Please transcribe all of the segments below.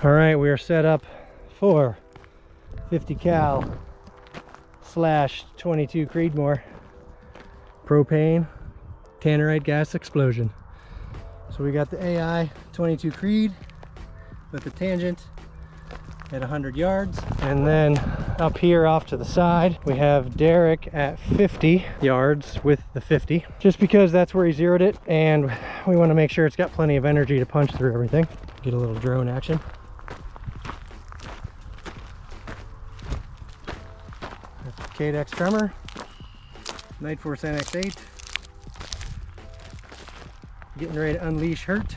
All right, we are set up for 50 cal / 22 Creedmoor propane Tannerite gas explosion. So we got the AI 22 Creed with the tangent at 100 yards, and then up here off to the side we have Derek at 50 yards with the 50, just because that's where he zeroed it, and we want to make sure it's got plenty of energy to punch through everything. Get a little drone action. That's the Cadex Tremor Night Force NX8, getting ready to unleash hurt.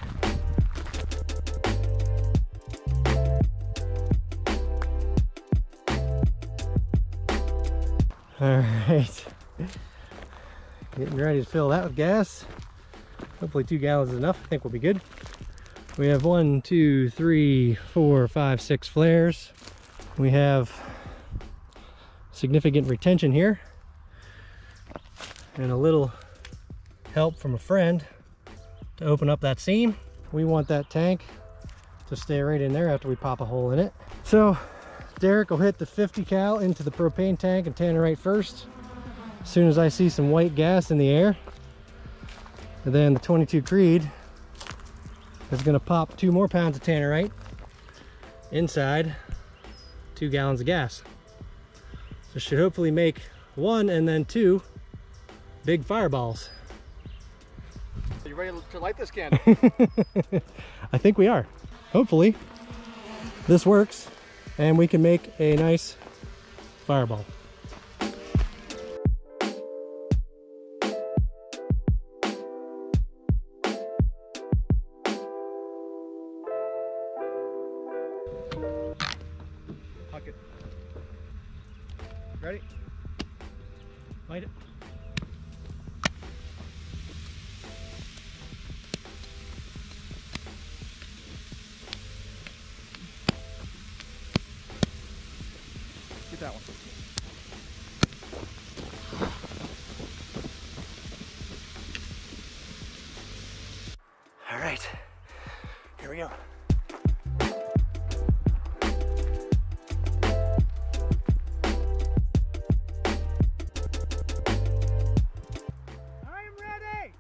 All right, getting ready to fill that with gas. Hopefully 2 gallons is enough. I think we'll be good. We have 1, 2, 3, 4, 5, 6 flares. We have significant retention here and a little help from a friend to open up that seam. We want that tank to stay right in there after we pop a hole in it. So Derek will hit the 50 cal into the propane tank and Tannerite first, as soon as I see some white gas in the air. And then the 22 Creed is going to pop 2 more pounds of Tannerite inside 2 gallons of gas. So should hopefully make 1 and then 2 big fireballs. Are you ready to light this candle? I think we are. Hopefully this works and we can make a nice fireball. Huck it. Ready? Light it. Get that one. All right, here we go. I'm ready!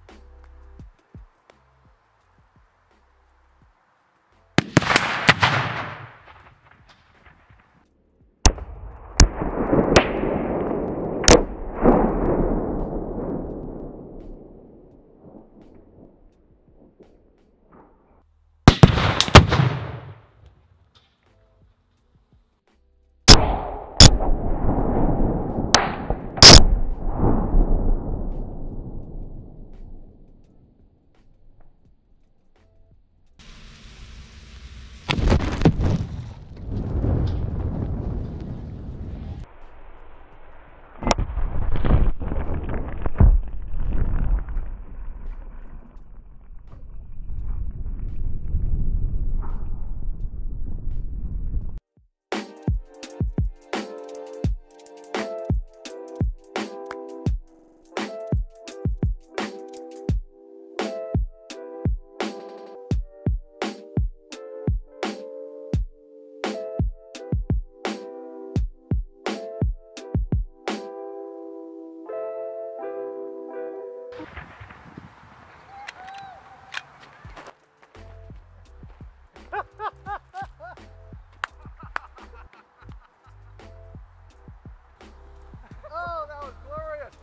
Oh, that was glorious!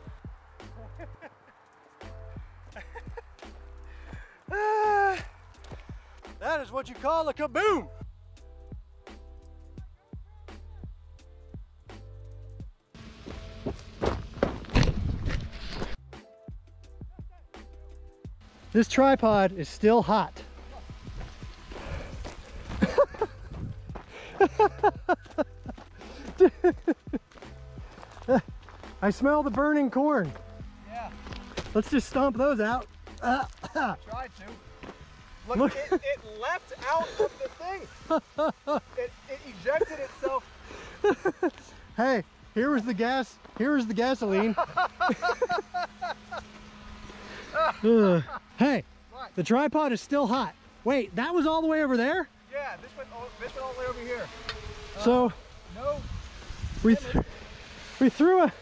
That is what you call a kaboom! This tripod is still hot. I smell the burning corn. Yeah. Let's just stomp those out. Tried to. Look. It leapt out of the thing. It ejected itself. Hey, here was the gas. Here was the gasoline. Hey, What? the tripod is still hot. Wait, that was all the way over there? Yeah, Yeah, this went all the way over here. So No. we threw a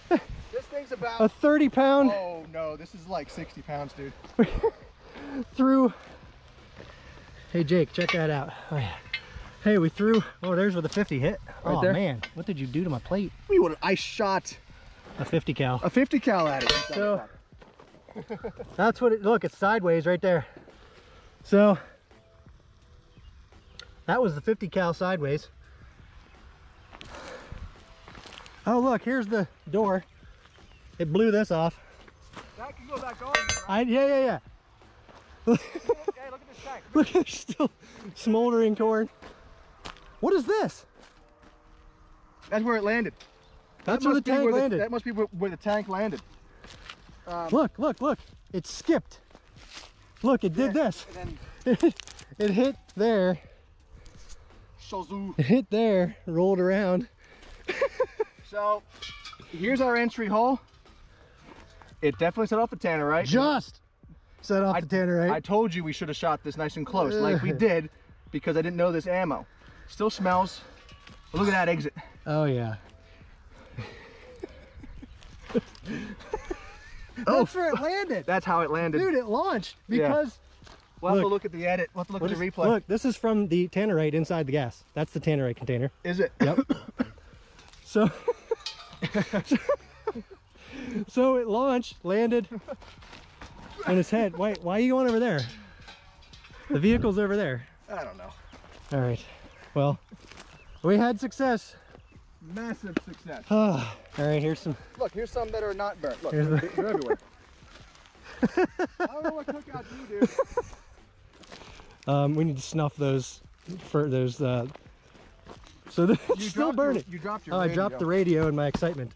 This thing's about 30-pound. Oh no, this is like 60 pounds, dude. Threw. Hey Jake, check that out. Oh, yeah. Hey, we threw. Oh, there's where the 50 hit. Right Oh there. man, what did you do to my plate? I shot A 50 cal. a 50 cal at it. So that's what it. Look, it's sideways right there. So that was the 50 cal sideways. Oh look, here's the door. It blew this off. That can go back on. Right? Yeah. Hey, look at this tank. Look, it's still smoldering torn. What is this? That's where it landed. That's where the tank landed. That must be where the tank landed. Look. It skipped. Look, it did this. And then It hit there. Shazoo. It hit there, rolled around. So here's our entry hole. It definitely set off a Tannerite. Just set off the Tannerite. I told you we should have shot this nice and close, like we did, because I didn't know this ammo. Still smells. But look at that exit. Oh yeah. That's where it landed. That's how it landed. Dude, it launched because We'll have to look at the edit. We'll have to look at the replay. Look, this is from the Tannerite inside the gas. That's the Tannerite container. Is it? Yep. So so it launched, landed in his head. Wait, why are you going over there? The vehicle's over there. I don't know. All right. Well, we had success. Massive success. All right, here's some. Look, here's some that are not burnt. Look, Here's they're everywhere. I don't know what cookout you do. We need to snuff those for those. So it's still burning. You dropped your Oh, radio. I dropped the radio in my excitement.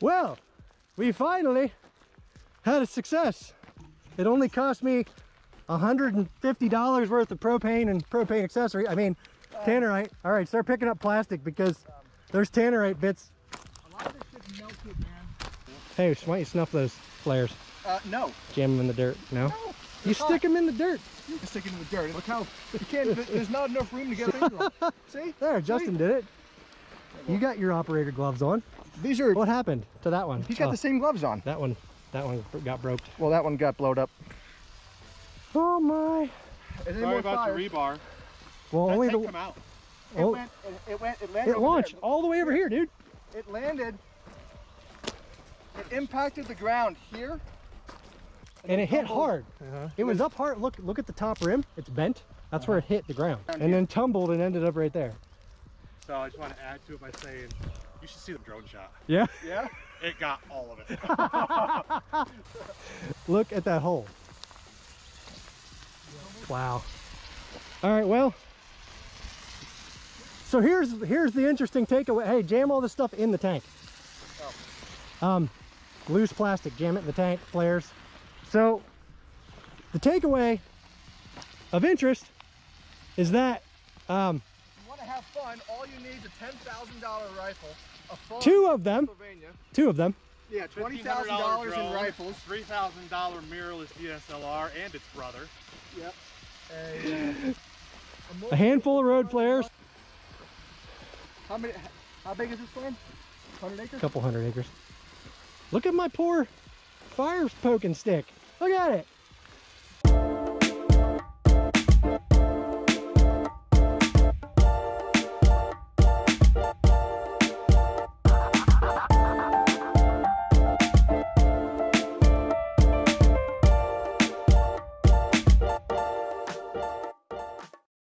Well, we finally had a success. It only cost me $150 worth of propane and propane accessory. I mean, Tannerite. All right, start picking up plastic because there's Tannerite bits. A lot of this shit's melted, man. Hey, why don't you snuff those flares? No. Jam them in the dirt. No? No. You stick them in the dirt. You can stick it in the dirt. Look how you can't. There's not enough room to get things on. See? There, Justin did it. You got your operator gloves on. These are. What happened to that one? He's got the same gloves on. That one got broke. Well, that one got blowed up. Oh my. Is there Sorry more about fire? your rebar. Well, That only tank the. come out. Oh, It landed. it over launched there. all the way over here, dude. It landed. It impacted the ground here. And it hit tumbled. hard. It was up hard. Look at the top rim. It's bent. That's where it hit the ground. And then tumbled and ended up right there. So I just want to add to it by saying, you should see the drone shot. Yeah. Yeah. It got all of it. Look at that hole. Wow. All right, well. So here's the interesting takeaway. Hey, jam all this stuff in the tank. Loose plastic, jam it in the tank, flares. So the takeaway of interest is that You want to have fun? All you need is a $10,000 rifle. A farm Two in of them. Pennsylvania. two of them. Yeah, $20,000 in drone, rifles. $3,000 mirrorless DSLR and its brother. Yep. A handful of road flares. How big is this farm? 100 acres? A couple hundred acres. Look at my poor fire poking stick. Look at it.